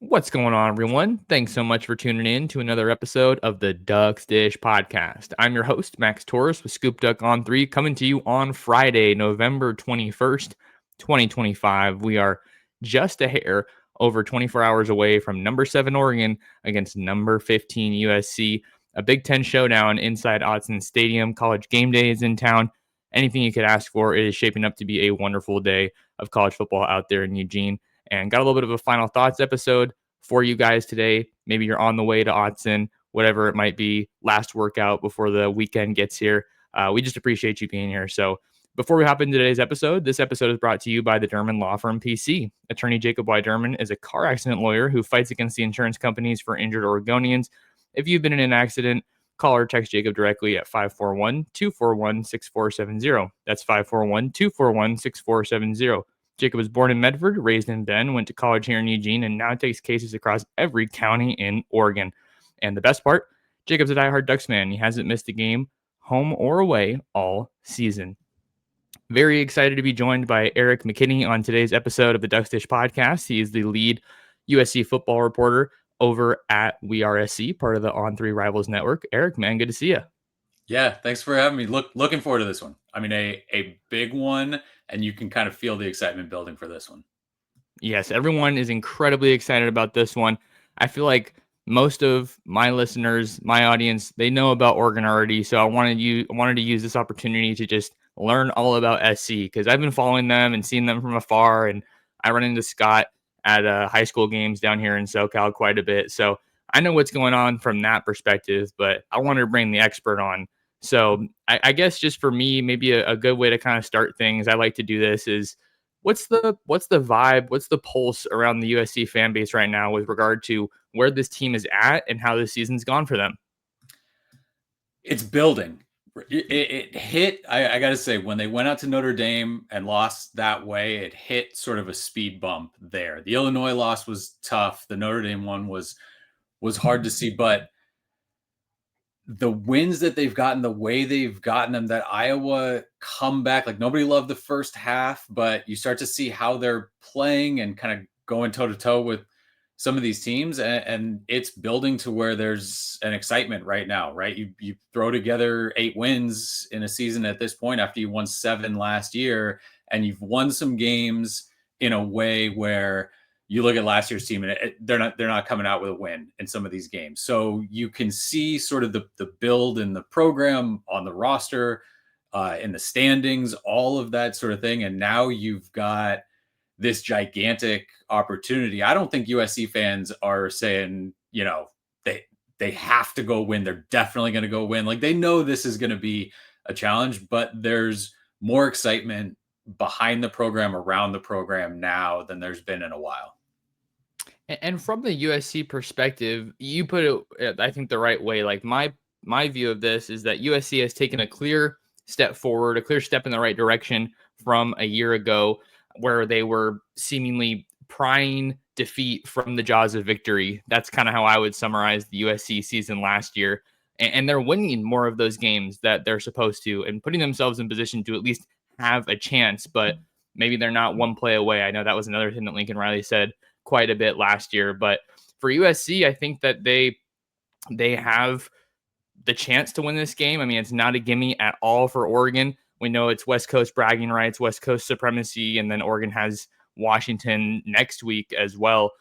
What's going on, everyone? Thanks so much for tuning in to another episode of the Ducks Dish podcast. I'm your host, Max Torres with Scoop Duck on 3, coming to you on Friday, November 21st, 2025. We are just a hair over 24 hours away from number 7 Oregon against number 15 USC. A Big Ten showdown inside Autzen Stadium. College game day is in town. Anything you could ask for. It is shaping up to be a wonderful day of college football out there in Eugene, and got a little bit of a final thoughts episode for you guys today. Maybe you're on the way to Autzen, whatever it might be, last workout before the weekend gets here. We just appreciate you being here. So before we hop into today's episode, this episode is brought to you by the Derman Law Firm PC. Attorney Jacob Y. Derman is a car accident lawyer who fights against the insurance companies for injured Oregonians. If you've been in an accident, call or text Jacob directly at 541-241-6470. That's 541-241-6470. Jacob was born in Medford, raised in Bend, went to college here in Eugene, and now takes cases across every county in Oregon. And the best part, Jacob's a diehard Ducks fan. He hasn't missed a game, home or away, all season. Very excited to be joined by Erik McKinney on today's episode of the Ducks Dish podcast. He is the lead USC football reporter over at WeRSC, part of the On3 Rivals Network. Erik, man, good to see you. Yeah, thanks for having me. Looking forward to this one. I mean, a big one, and you can kind of feel the excitement building for this one. Yes, everyone is incredibly excited about this one. I feel like most of my listeners, my audience, they know about Oregon already. So I wanted to use this opportunity to just learn all about SC, because I've been following them and seeing them from afar, and I run into Scott at high school games down here in SoCal quite a bit. So I know what's going on from that perspective, but I wanted to bring the expert on. So I guess just for me, maybe a good way to kind of start things, I like to do this is what's the vibe, what's the pulse around the USC fan base right now with regard to where this team is at and how this season's gone for them? It's building. It hit, I got to say, when they went out to Notre Dame and lost that way, it hit sort of a speed bump there. The Illinois loss was tough. The Notre Dame one was hard to see, but the wins that they've gotten, the way they've gotten them, that Iowa comeback, like nobody loved the first half, but you start to see how they're playing and kind of going toe to toe with some of these teams, and it's building to where there's an excitement right now, right? You throw together 8 wins in a season at this point after you won 7 last year, and you've won some games in a way where you look at last year's team and they're not coming out with a win in some of these games. So you can see sort of the build in the program, on the roster, in the standings, all of that sort of thing. And now you've got this gigantic opportunity. I don't think USC fans are saying, they have to go win. They're definitely going to go win. Like, they know this is going to be a challenge, but there's more excitement behind the program, around the program now than there's been in a while. And from the USC perspective, you put it, I think, the right way. Like my view of this is that USC has taken a clear step forward, a clear step in the right direction from a year ago, where they were seemingly prying defeat from the jaws of victory. That's kind of how I would summarize the USC season last year. And they're winning more of those games that they're supposed to, and putting themselves in position to at least have a chance, but maybe they're not one play away. I know that was another thing that Lincoln Riley said quite a bit last year. But for USC, I think that they have the chance to win this game. I mean, it's not a gimme at all for Oregon. We know it's West Coast bragging rights, West Coast supremacy, and then Oregon has Washington next week as well.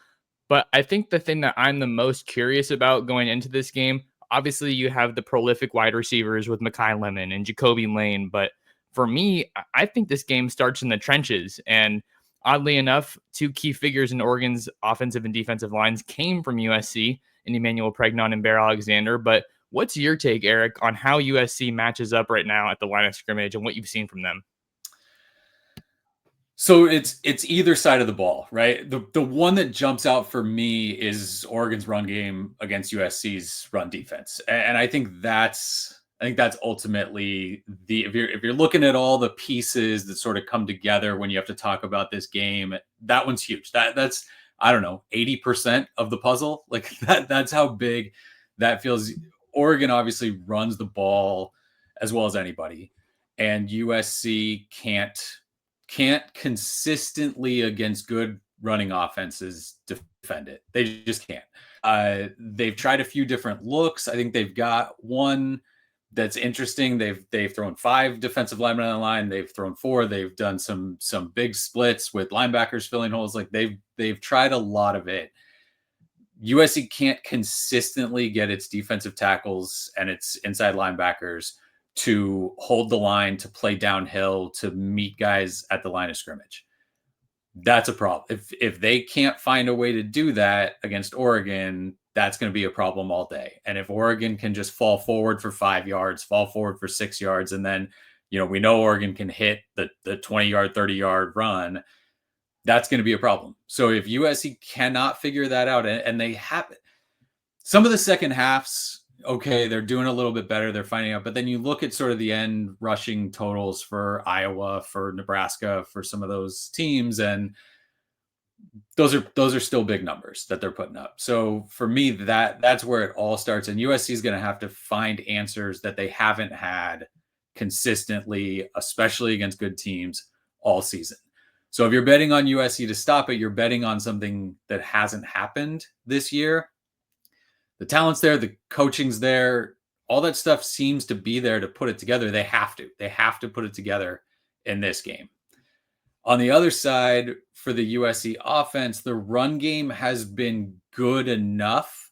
But I think the thing that I'm the most curious about going into this game, obviously you have the prolific wide receivers with Mekhi Lemon and Jacoby Lane, but for me, I think this game starts in the trenches. And oddly enough, 2 key figures in Oregon's offensive and defensive lines came from USC, in Emmanuel Pregnon and Bear Alexander. But what's your take, Erik, on how USC matches up right now at the line of scrimmage and what you've seen from them? So it's either side of the ball, right? The one that jumps out for me is Oregon's run game against USC's run defense, and I think that's ultimately the if you're looking at all the pieces that sort of come together when you have to talk about this game, that one's huge. That's, I don't know, 80% of the puzzle. Like that's how big that feels. Oregon obviously runs the ball as well as anybody, and USC can't consistently, against good running offenses defend it. They just can't. They've tried a few different looks. I think they've got one that's interesting. They've thrown 5 defensive linemen on the line. They've thrown 4. They've done some big splits with linebackers filling holes. Like they've tried a lot of it. USC can't consistently get its defensive tackles and its inside linebackers to hold the line, to play downhill, to meet guys at the line of scrimmage. That's a problem. If they can't find a way to do that against Oregon, that's going to be a problem all day. And if Oregon can just fall forward for 5 yards, fall forward for 6 yards, and then, we know Oregon can hit the 20-yard, 30-yard run, that's going to be a problem. So if USC cannot figure that out, and they have it, some of the second halves, okay, they're doing a little bit better. They're finding out. But then you look at sort of the end rushing totals for Iowa, for Nebraska, for some of those teams, and those are still big numbers that they're putting up. So for me, that's where it all starts. And USC is going to have to find answers that they haven't had consistently, especially against good teams all season. So if you're betting on USC to stop it, you're betting on something that hasn't happened this year. The talent's there, the coaching's there, all that stuff seems to be there to put it together. They have to put it together in this game. On the other side, for the USC offense, the run game has been good enough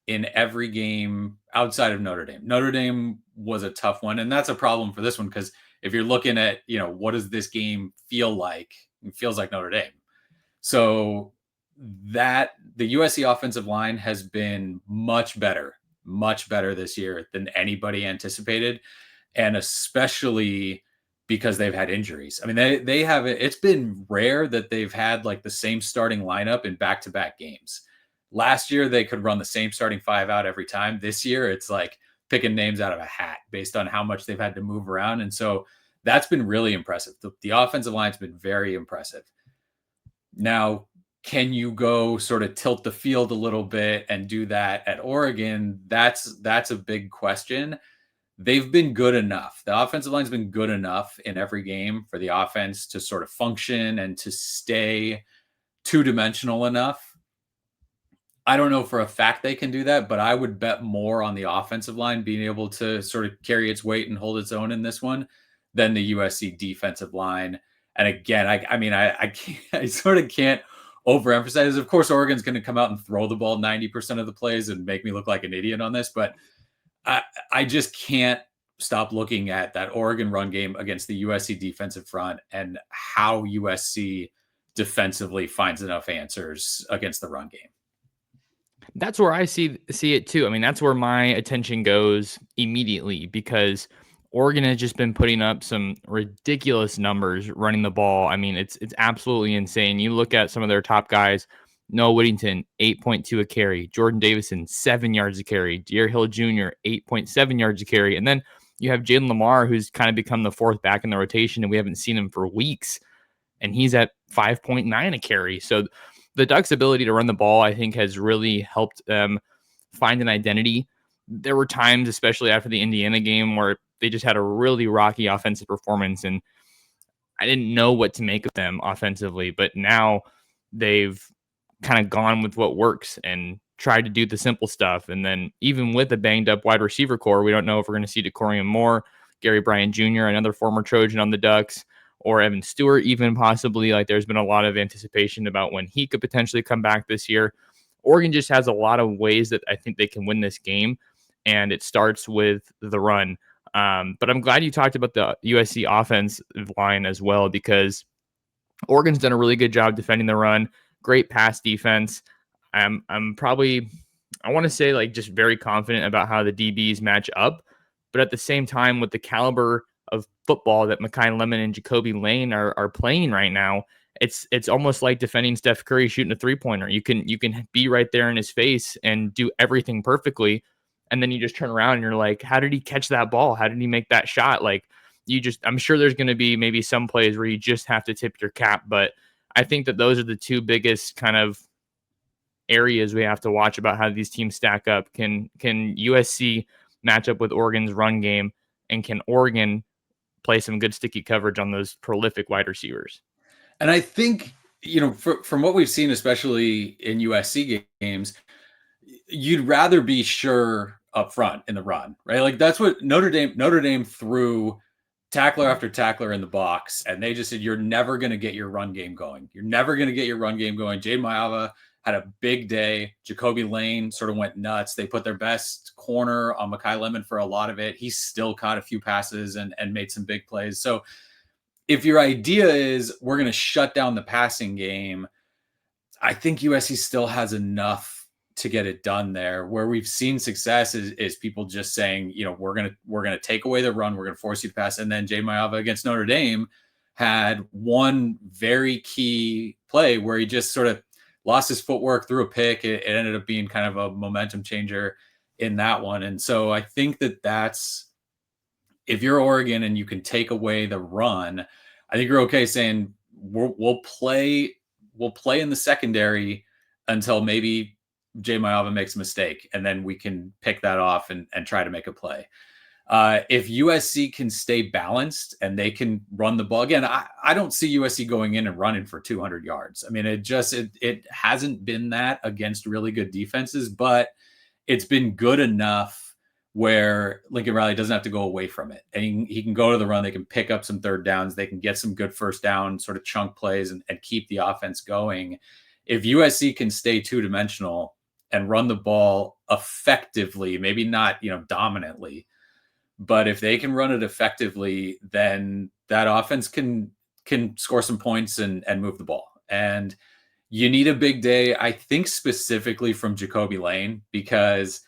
in every game outside of Notre Dame. Notre Dame was a tough one, and that's a problem for this one, because if you're looking at, what does this game feel like? It feels like Notre Dame. So that the USC offensive line has been much better this year than anybody anticipated, and especially because they've had injuries. I mean, they have it. It's been rare that they've had like the same starting lineup in back-to-back games. Last year, they could run the same starting 5 out every time. This year, it's like picking names out of a hat based on how much they've had to move around. And so that's been really impressive. The offensive line's been very impressive. Now, can you go sort of tilt the field a little bit and do that at Oregon? That's a big question. They've been good enough. The offensive line's been good enough in every game for the offense to sort of function and to stay two-dimensional enough. I don't know for a fact they can do that, but I would bet more on the offensive line being able to sort of carry its weight and hold its own in this one than the USC defensive line. And again, I sort of can't overemphasize. Of course, Oregon's going to come out and throw the ball 90% of the plays and make me look like an idiot on this, but I just can't stop looking at that Oregon run game against the USC defensive front and how USC defensively finds enough answers against the run game. That's where I see it too. I mean, that's where my attention goes immediately, because Oregon has just been putting up some ridiculous numbers running the ball. I mean, it's absolutely insane. You look at some of their top guys: Noah Whittington, 8.2 a carry; Jordan Davison, 7 yards a carry; De'Aaron Hill Jr., 8.7 yards a carry. And then you have Jalen Lamar, who's kind of become the fourth back in the rotation, and we haven't seen him for weeks, and he's at 5.9 a carry. So the Ducks' ability to run the ball, I think, has really helped them find an identity. There were times, especially after the Indiana game, where they just had a really rocky offensive performance, and I didn't know what to make of them offensively. But now they've kind of gone with what works and tried to do the simple stuff. And then even with a banged up wide receiver core, we don't know if we're going to see DeCorian Moore, Gary Bryant Jr., another former Trojan on the Ducks, or Evan Stewart even possibly. Like, there's been a lot of anticipation about when he could potentially come back this year. Oregon just has a lot of ways that I think they can win this game, and it starts with the run. But I'm glad you talked about the USC offensive line as well, because Oregon's done a really good job defending the run. Great pass defense. I'm probably, I want to say, like, just very confident about how the DBs match up. But at the same time, with the caliber of football that Mekhi Lemon and Jacoby Lane are playing right now, it's almost like defending Steph Curry shooting a 3-pointer. You can be right there in his face and do everything perfectly, and then you just turn around and you're like, how did he catch that ball? How did he make that shot? Like, I'm sure there's going to be maybe some plays where you just have to tip your cap, but I think that those are the two biggest kind of areas we have to watch about how these teams stack up. Can USC match up with Oregon's run game, and can Oregon play some good sticky coverage on those prolific wide receivers? And I think from what we've seen, especially in USC games, you'd rather be sure up front in the run, right? Like that's what Notre Dame threw tackler after tackler in the box, and they just said, "You're never going to get your run game going. You're never going to get your run game going." Jade Maava had a big day. Jacoby Lane sort of went nuts. They put their best corner on Makai Lemon for a lot of it. He still caught a few passes and made some big plays. So if your idea is we're going to shut down the passing game, I think USC still has enough to get it done there. Where we've seen success is people just saying, we're gonna take away the run, we're gonna force you to pass. And then Jay Maava against Notre Dame had one very key play where he just sort of lost his footwork, threw a pick. It ended up being kind of a momentum changer in that one. And so I think that's, if you're Oregon and you can take away the run, I think you're okay saying we'll play in the secondary until maybe Jay Maava makes a mistake, and then we can pick that off and try to make a play. If USC can stay balanced and they can run the ball again, I don't see USC going in and running for 200 yards. I mean, it hasn't been that against really good defenses, but it's been good enough where Lincoln Riley doesn't have to go away from it. And he can go to the run. They can pick up some third downs. They can get some good first down sort of chunk plays and keep the offense going. If USC can stay two-dimensional and run the ball effectively, maybe not, dominantly, but if they can run it effectively, then that offense can score some points and move the ball. And you need a big day, I think, specifically from Jacoby Lane, because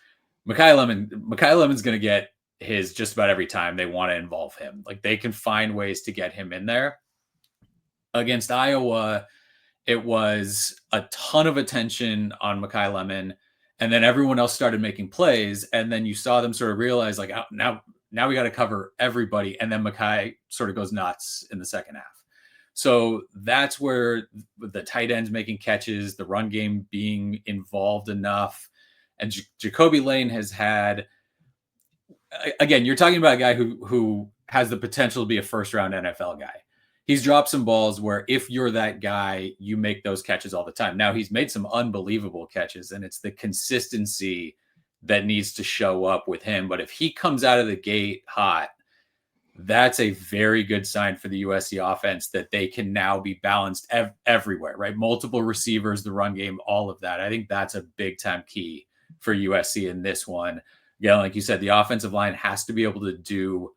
Makai Lemon's going to get his just about every time they want to involve him. Like they can find ways to get him in there. Against Iowa, it was a ton of attention on Makai Lemon, and then everyone else started making plays, and then you saw them sort of realize like, oh, now we got to cover everybody, and then Makai sort of goes nuts in the second half. So that's where the tight ends making catches, the run game being involved enough. And Jacoby Lane has had, again, you're talking about a guy who has the potential to be a first-round NFL guy. He's dropped some balls where if you're that guy, you make those catches all the time. Now, he's made some unbelievable catches, and it's the consistency that needs to show up with him. But if he comes out of the gate hot, that's a very good sign for the USC offense that they can now be balanced everywhere, right? Multiple receivers, the run game, all of that. I think that's a big-time key for USC in this one. Again, like you said, the offensive line has to be able to do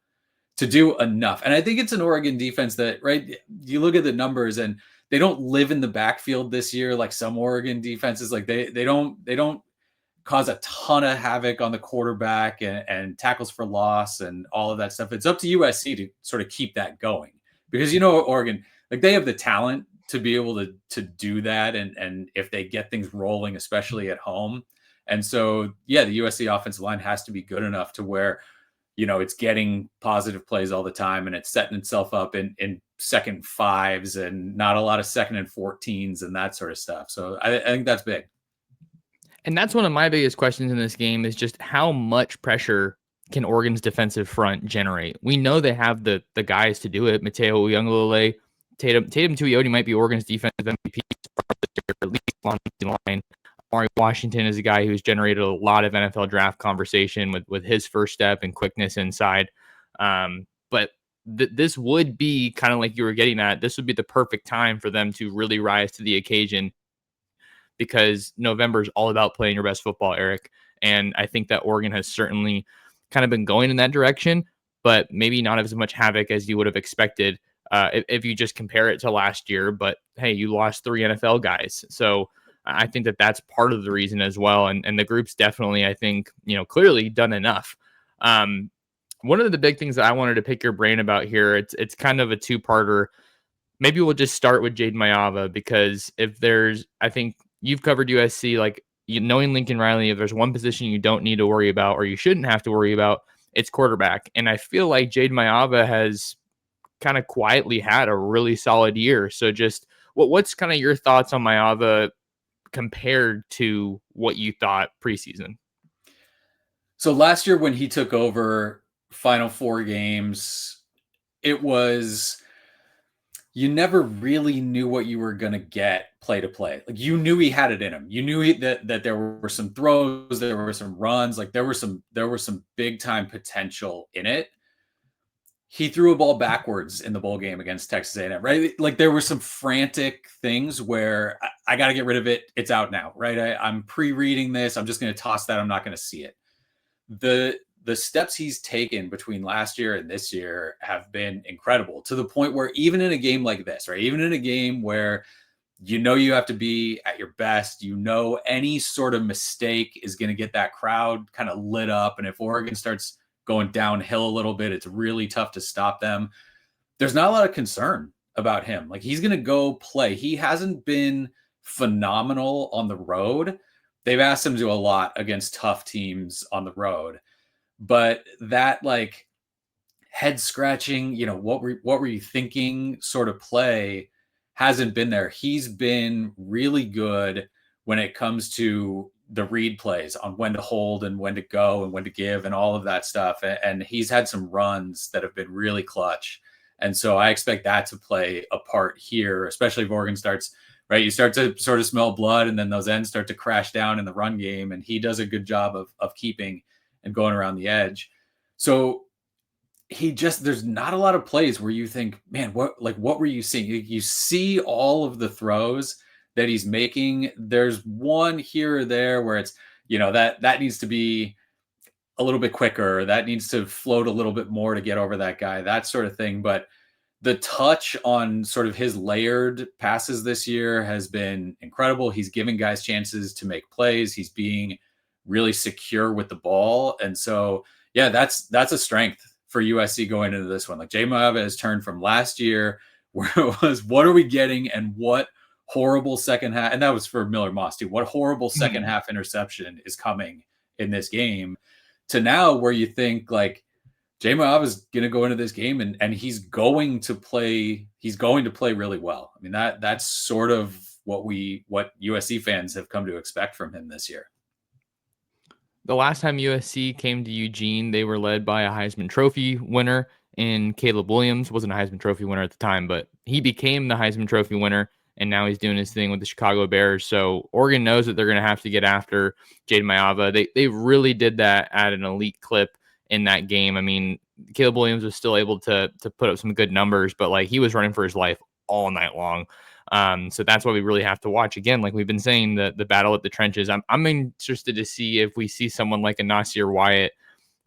enough. And I think it's an Oregon defense that, right, you look at the numbers and they don't live in the backfield this year like some Oregon defenses. Like they don't cause a ton of havoc on the quarterback and tackles for loss and all of that stuff. It's up to USC to sort of keep that going, because Oregon, like they have the talent to be able to do that, and if they get things rolling, especially at home. And so, yeah, the USC offensive line has to be good enough to where, it's getting positive plays all the time and it's setting itself up in second fives and not a lot of second and 14s and that sort of stuff. So I think that's big. And that's one of my biggest questions in this game is just how much pressure can Oregon's defensive front generate? We know they have the guys to do it. Mateo Uiagalelei, Tatum Tuioti might be Oregon's defensive MVP, at least on the line. Amari Washington is a guy who's generated a lot of NFL draft conversation with his first step and quickness inside. But this would be kind of like you were getting at. This would be the perfect time for them to really rise to the occasion, because November is all about playing your best football, Erik. And I think that Oregon has certainly kind of been going in that direction, but maybe not as much havoc as you would have expected if you just compare it to last year. But hey, you lost 3 NFL guys. So I think that that's part of the reason as well. And the group's definitely, I think, clearly done enough. One of the big things that I wanted to pick your brain about here, it's kind of a two-parter. Maybe we'll just start with Jade Maava, because I think you've covered USC, like knowing Lincoln Riley, if there's one position you don't need to worry about or you shouldn't have to worry about, it's quarterback. And I feel like Jade Maava has kind of quietly had a really solid year. So just what's kind of your thoughts on Maava compared to what you thought preseason? So last year when he took over, final 4 games, it was, you never really knew what you were going to get play to play. Like you knew he had it in him. You knew that there were some throws, there were some runs, like there were some big time potential in it. He threw a ball backwards in the bowl game against Texas A&M, right? Like there were some frantic things where I got to get rid of it. It's out now, right? I'm pre-reading this. I'm just going to toss that. I'm not going to see it. The steps he's taken between last year and this year have been incredible, to the point where even in a game like this, right? Even in a game where you have to be at your best, any sort of mistake is going to get that crowd kind of lit up. And if Oregon starts going downhill a little bit, it's really tough to stop them. There's not a lot of concern about him. Like he's going to go play. He hasn't been phenomenal on the road. They've asked him to do a lot against tough teams on the road. But that like head scratching, what were you thinking sort of play hasn't been there. He's been really good when it comes to the read plays on when to hold and when to go and when to give and all of that stuff. And he's had some runs that have been really clutch. And so I expect that to play a part here, especially if Oregon starts, right? You start to sort of smell blood and then those ends start to crash down in the run game. And he does a good job of keeping and going around the edge. So there's not a lot of plays where you think, man, what were you seeing? You see all of the throws that he's making. There's one here or there where it's, that needs to be a little bit quicker. That needs to float a little bit more to get over that guy, that sort of thing. But the touch on sort of his layered passes this year has been incredible. He's giving guys chances to make plays. He's being really secure with the ball. And so, yeah, that's a strength for USC going into this one. Like Jay Maiava has turned from last year where it was, what are we getting? And what horrible second half, and that was for Miller Moss too. What horrible second half interception is coming in this game, to now where you think like Jay Maiava is going to go into this game and he's going to play really well. I mean, that's sort of what USC fans have come to expect from him this year. The last time USC came to Eugene, they were led by a Heisman Trophy winner in Caleb Williams. Wasn't a Heisman Trophy winner at the time, but he became the Heisman Trophy winner, and now he's doing his thing with the Chicago Bears. So Oregon knows that they're going to have to get after Jade Maiava. They really did that at an elite clip in that game. I mean, Caleb Williams was still able to put up some good numbers, but like he was running for his life all night long. So that's why we really have to watch again. Like we've been saying, the battle at the trenches. I'm interested to see if we see someone like a Nasir Wyatt,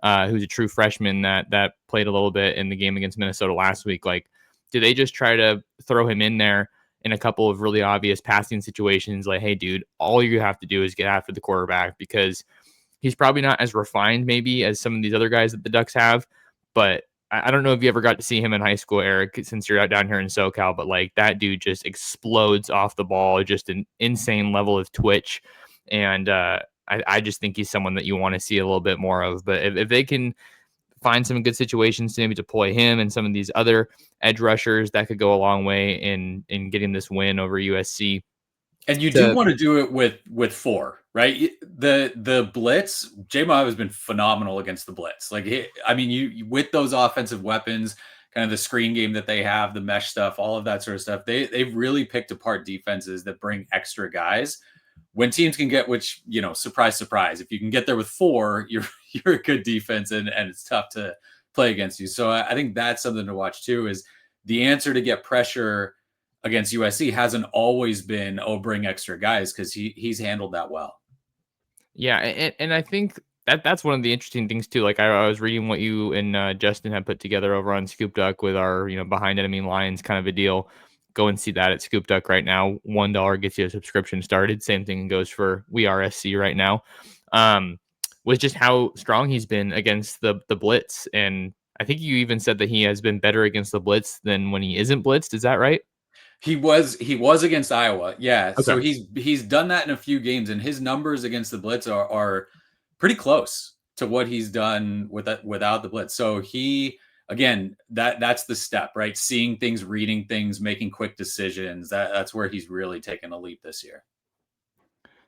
who's a true freshman that played a little bit in the game against Minnesota last week. Like, do they just try to throw him in there in a couple of really obvious passing situations? Like, hey, dude, all you have to do is get after the quarterback, because he's probably not as refined maybe as some of these other guys that the Ducks have, but I don't know if you ever got to see him in high school, Eric, since you're out down here in SoCal, but like that dude just explodes off the ball, just an insane level of twitch. And I just think he's someone that you want to see a little bit more of. But if they can find some good situations to maybe deploy him and some of these other edge rushers, that could go a long way in getting this win over USC. And you do want to do it with four, right? The blitz, Jay Maiava has been phenomenal against the blitz. Like, you with those offensive weapons, kind of the screen game that they have, the mesh stuff, all of that sort of stuff, they've really picked apart defenses that bring extra guys. When teams can get, which, surprise, surprise, if you can get there with four, you're a good defense, and it's tough to play against you. So I think that's something to watch too, is the answer to get pressure against USC hasn't always been, bring extra guys, because he's handled that well. Yeah, and I think that's one of the interesting things too. Like I was reading what you and Justin had put together over on Scoop Duck with our behind enemy lines kind of a deal. Go and see that at Scoop Duck right now. $1 gets you a subscription started. Same thing goes for We Are SC right now. Was just how strong he's been against the blitz, and I think you even said that he has been better against the blitz than when he isn't blitzed. Is that right? He was against Iowa. Yeah. Okay. So he's done that in a few games, and his numbers against the blitz are pretty close to what he's done without the blitz. So again, that's the step, right? Seeing things, reading things, making quick decisions. That's where he's really taken a leap this year.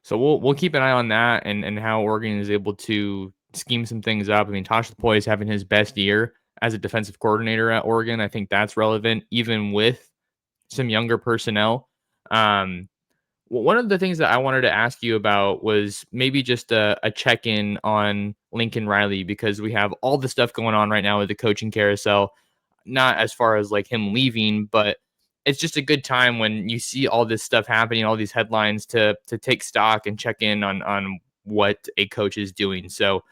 So we'll keep an eye on that and how Oregon is able to scheme some things up. I mean, Tosh Lupoi is having his best year as a defensive coordinator at Oregon. I think that's relevant, even with some younger personnel. One of the things that I wanted to ask you about was maybe just a check-in on Lincoln Riley, because we have all the stuff going on right now with the coaching carousel, not as far as like him leaving, but it's just a good time when you see all this stuff happening, all these headlines, to take stock and check in on what a coach is doing. So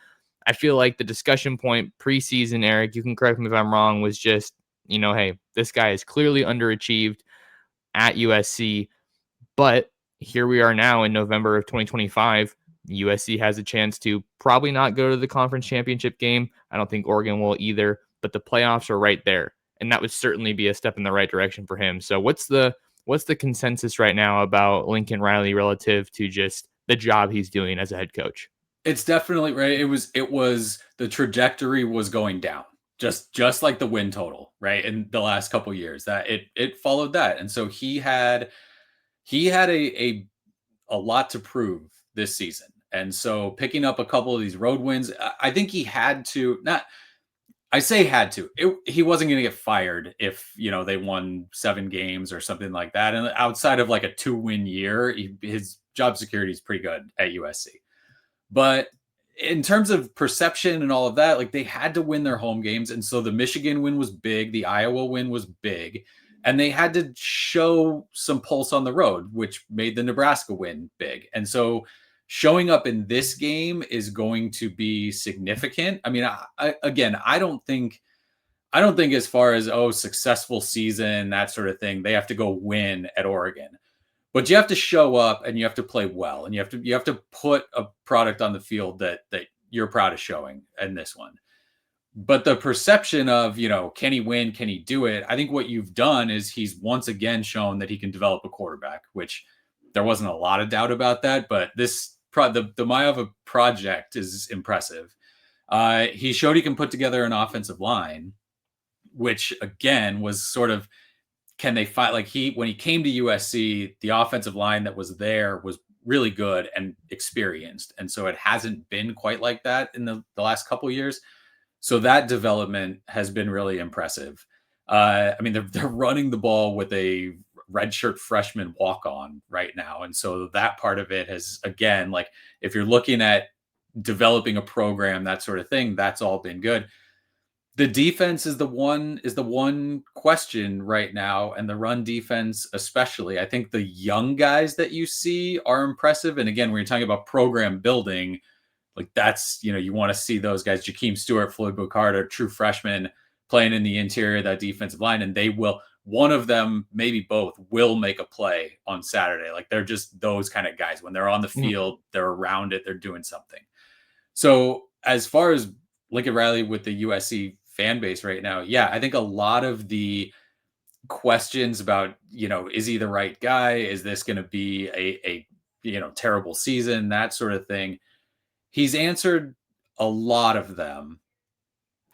I feel like the discussion point preseason, Eric, you can correct me if I'm wrong, was just, hey, this guy is clearly underachieved at USC, but here we are now in November of 2025. USC has a chance to probably not go to the conference championship game. I don't think Oregon will either, but the playoffs are right there. And that would certainly be a step in the right direction for him. So what's the consensus right now about Lincoln Riley relative to just the job he's doing as a head coach? It's definitely right. It was the trajectory was going down, just like the win total, right? In the last couple years, that it followed that. And so he had a lot to prove this season. And so picking up a couple of these road wins, I think he had to, not, I say had to, he wasn't going to get fired if, they won 7 games or something like that. And outside of like a 2-win year, his job security is pretty good at USC. But in terms of perception and all of that, like, they had to win their home games. And so the Michigan win was big. The Iowa win was big. And they had to show some pulse on the road, which made the Nebraska win big. And so showing up in this game is going to be significant. I mean, again, I don't think as far as, successful season, that sort of thing, they have to go win at Oregon. But you have to show up and you have to play well, and you have to put a product on the field that you're proud of showing in this one. But the perception of, can he win? Can he do it? I think what you've done is he's once again shown that he can develop a quarterback, which there wasn't a lot of doubt about that. But the Maeva project is impressive. He showed he can put together an offensive line, which again was sort of, can they fight? Like, when he came to USC, the offensive line that was there was really good and experienced. And so it hasn't been quite like that in the last couple of years. So that development has been really impressive. I mean, they're running the ball with a redshirt freshman walk-on right now. And so that part of it has, again, like, if you're looking at developing a program, that sort of thing, that's all been good. The defense is the one question right now, and the run defense especially. I think the young guys that you see are impressive. And again, when you're talking about program building, like, that's, you want to see those guys, Jakeem Stewart, Floyd Boucard, true freshmen playing in the interior of that defensive line, and one of them, maybe both, will make a play on Saturday. Like, they're just those kind of guys. When they're on the field, they're around it, they're doing something. So as far as Lincoln Riley with the USC fan base right now, yeah, I think a lot of the questions about, is he the right guy? Is this going to be a terrible season? That sort of thing. He's answered a lot of them.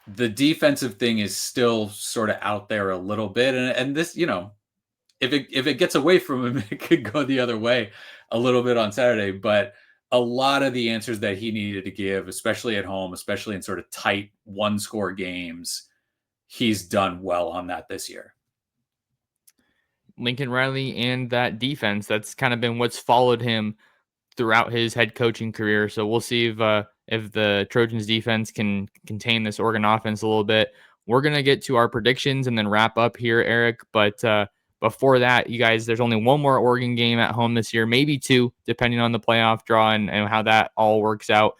The defensive thing is still sort of out there a little bit. And this, if it gets away from him, it could go the other way a little bit on Saturday. But a lot of the answers that he needed to give, especially at home, especially in sort of tight 1-score games, he's done well on that this year. Lincoln Riley and that defense, that's kind of been what's followed him throughout his head coaching career. So we'll see if the Trojans defense can contain this Oregon offense a little bit. We're going to get to our predictions and then wrap up here, Eric. But before that, you guys, there's only one more Oregon game at home this year, maybe 2, depending on the playoff draw and how that all works out.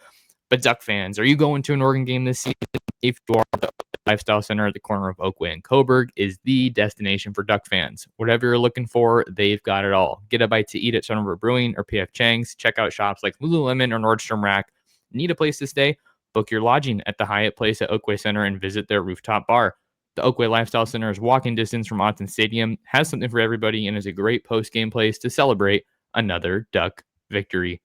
But Duck fans, are you going to an Oregon game this season? If you are, the Lifestyle Center at the corner of Oakway and Coburg is the destination for Duck fans. Whatever you're looking for, they've got it all. Get a bite to eat at Sunriver Brewing or PF Chang's. Check out shops like Lululemon or Nordstrom Rack. Need a place to stay? Book your lodging at the Hyatt Place at Oakway Center and visit their rooftop bar. The Oakway Lifestyle Center is walking distance from Autzen Stadium, has something for everybody, and is a great post-game place to celebrate another Duck victory.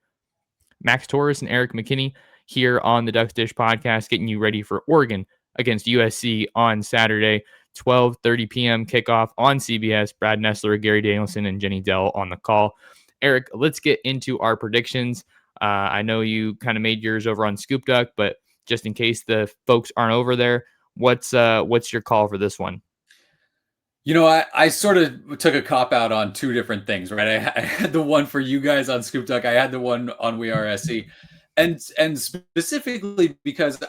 Max Torres and Erik McKinney here on the Ducks Dish podcast, getting you ready for Oregon against USC on Saturday, 12:30 p.m. kickoff on CBS. Brad Nessler, Gary Danielson, and Jenny Dell on the call. Eric, let's get into our predictions. I know you kind of made yours over on Scoop Duck, but just in case the folks aren't over there, what's your call for this one? I sort of took a cop out on two different things, right? I had the one for you guys on Scoop Duck. I had the one on We Are SC, and specifically because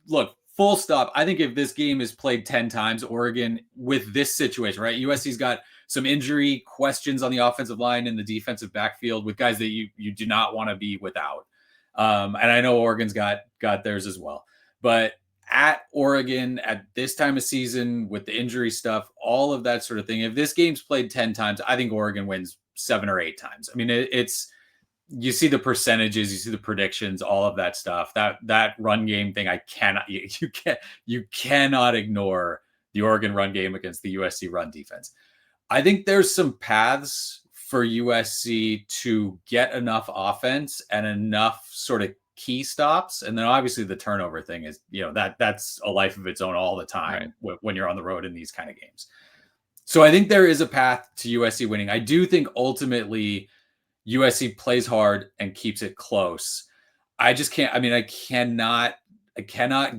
look, full stop. I think if this game is played 10 times, Oregon with this situation, right? USC's got some injury questions on the offensive line and the defensive backfield with guys that you do not want to be without. And I know Oregon's got theirs as well, but at Oregon at this time of season with the injury stuff, all of that sort of thing. If this game's played 10 times, I think Oregon wins 7 or 8 times. I mean, it's you see the percentages, you see the predictions, all of that stuff. That run game thing, I cannot you cannot ignore the Oregon run game against the USC run defense. I think there's some paths for USC to get enough offense and enough sort of key stops, and then obviously the turnover thing is that's a life of its own all the time when you're on the road in these kind of games. So I think there is a path to USC winning. I do think ultimately USC plays hard and keeps it close. I just can't. I mean, I cannot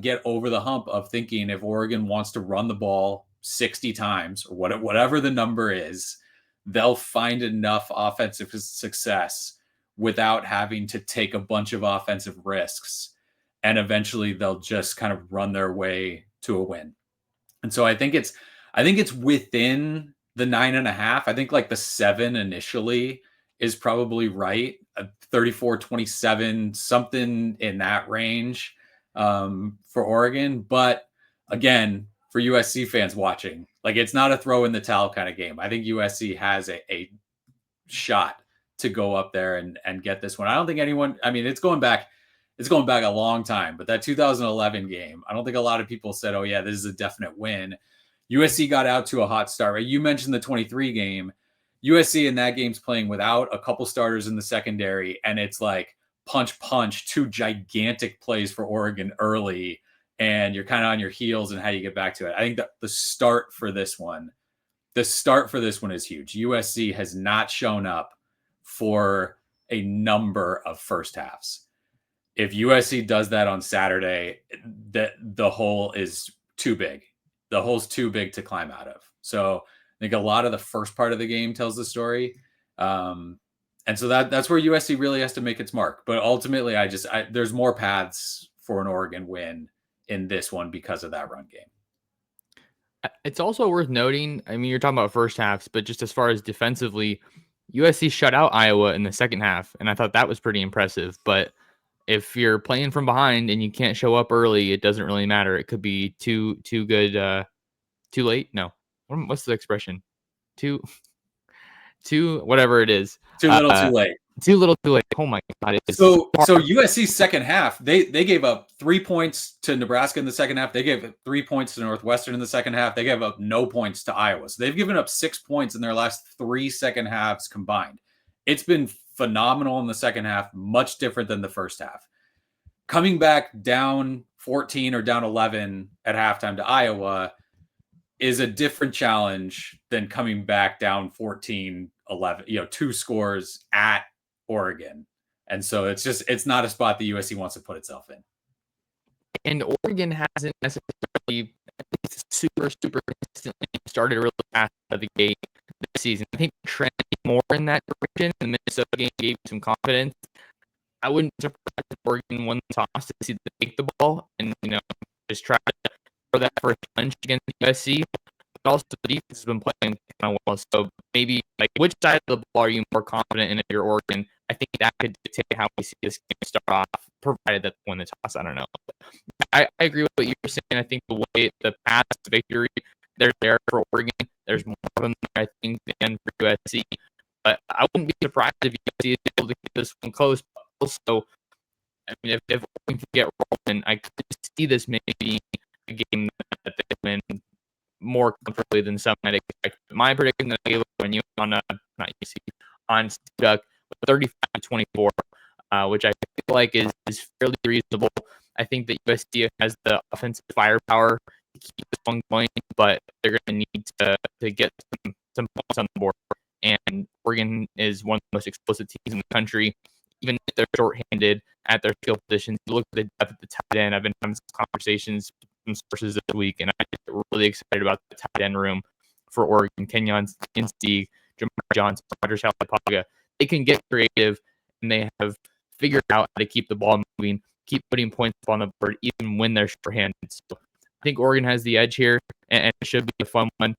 get over the hump of thinking if Oregon wants to run the ball 60 times or whatever the number is, they'll find enough offensive success without having to take a bunch of offensive risks. And eventually they'll just kind of run their way to a win. And so I think it's within the 9.5. I think like the 7 initially is probably right. 34-27, something in that range for Oregon. But again, for USC fans watching, like it's not a throw in the towel kind of game. I think USC has a shot to go up there and get this one. I don't think anyone, I mean, it's going back a long time, but that 2011 game, I don't think a lot of people said, oh yeah, this is a definite win. USC got out to a hot start, right? You mentioned the 23 game. USC in that game's playing without a couple starters in the secondary, and it's like punch, 2 gigantic plays for Oregon early, and you're kind of on your heels and how you get back to it. I think that the start for this one is huge. USC has not shown up for a number of first halves. If USC does that on Saturday, the hole is too big. The hole's too big to climb out of. So I think a lot of the first part of the game tells the story. And so that's where USC really has to make its mark. But ultimately, there's more paths for an Oregon win in this one because of that run game. It's also worth noting, I mean, you're talking about first halves, but just as far as defensively, USC shut out Iowa in the second half, and I thought that was pretty impressive. But if you're playing from behind and you can't show up early, it doesn't really matter. It could be too good, too late. No, what's the expression? Too whatever it is. Too little, too late. Too little, too late. Oh my God! So USC's second half, they gave up 3 points to Nebraska in the second half. They gave up 3 points to Northwestern in the second half. They gave up no points to Iowa. So they've given up 6 points in their last 3 second halves combined. It's been phenomenal in the second half, much different than the first half. Coming back down 14 or down 11 at halftime to Iowa is a different challenge than coming back down 14-11, 2 scores at Oregon. And so it's not a spot the USC wants to put itself in. And Oregon hasn't necessarily super consistently started really fast out of the gate this season. I think trending more in that direction. The Minnesota game gave some confidence. I wouldn't be surprised if Oregon won the toss to see them take the ball and just try to throw that first punch against USC. But also the defense has been playing kind of well. So maybe like which side of the ball are you more confident in if you're Oregon? I think that could dictate how we see this game start off, provided that they win the toss. I don't know. I agree with what you're saying. I think the path to victory, they're there for Oregon. There's more of them there, I think, than for USC. But I wouldn't be surprised if USC is able to keep this one close. But also, I mean, if Oregon can get rolling, I could see this maybe a game that they win more comfortably than some might expect. My prediction that I gave when you on on Duck 35-24, which I feel like is fairly reasonable. I think that USC has the offensive firepower to keep this one going, but they're going to need to get some points on the board. And Oregon is one of the most explosive teams in the country. Even if they're shorthanded at their skill positions, you look at the depth at the tight end. I've been having some conversations with some sources this week, and I get really excited about the tight end room for Oregon, Kenyon Stieg, Jamar Johnson, Roger Salapaga. They can get creative, and they have figured out how to keep the ball moving, keep putting points up on the board, even when they're shorthanded. So I think Oregon has the edge here, and it should be a fun one.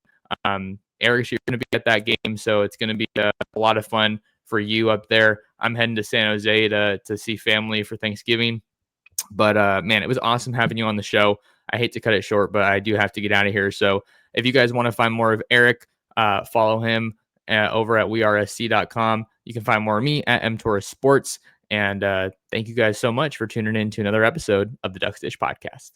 Eric, you're going to be at that game, so it's going to be a lot of fun for you up there. I'm heading to San Jose to see family for Thanksgiving. But man, it was awesome having you on the show. I hate to cut it short, but I do have to get out of here. So if you guys want to find more of Erik, follow him over at wearesc.com. You can find more of me at mtorres sports. And thank you guys so much for tuning in to another episode of the Ducks Dish Podcast.